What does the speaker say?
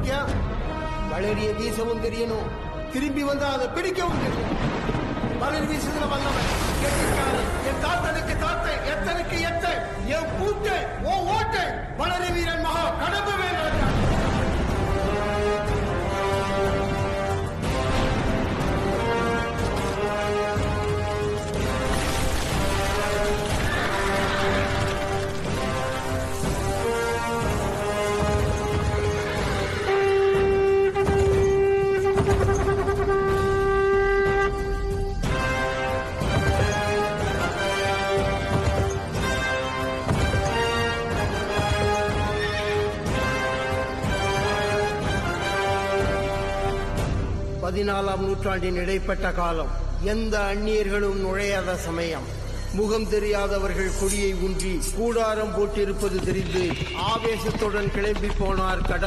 வந்திருக்கியா? வளரிய வீசவும் தெரியணும், திரும்பி வந்தா அதை பிடிக்கவும் தெரியும். வளரி வீசுதுல வந்தவன் கெட்டிக்காரன், என் தாத்தனுக்கு தாத்தை, எத்தனுக்கு எத்த, என் கூட்டை ஓ ஓட்டை, வளரி வீரன் மகா கடம்பு வேண்டாம். பதினாலாம் நூற்றாண்டின் இடைப்பட்ட காலம், எந்த அந்நியர்களும் நுழையாத சமயம். முகம் தெரியாதவர்கள் கொடியை ஊன்றி கூடாரம் போட்டிருப்பது தெரிந்து ஆவேசத்துடன் கிளம்பி போனார் கடம்பர்.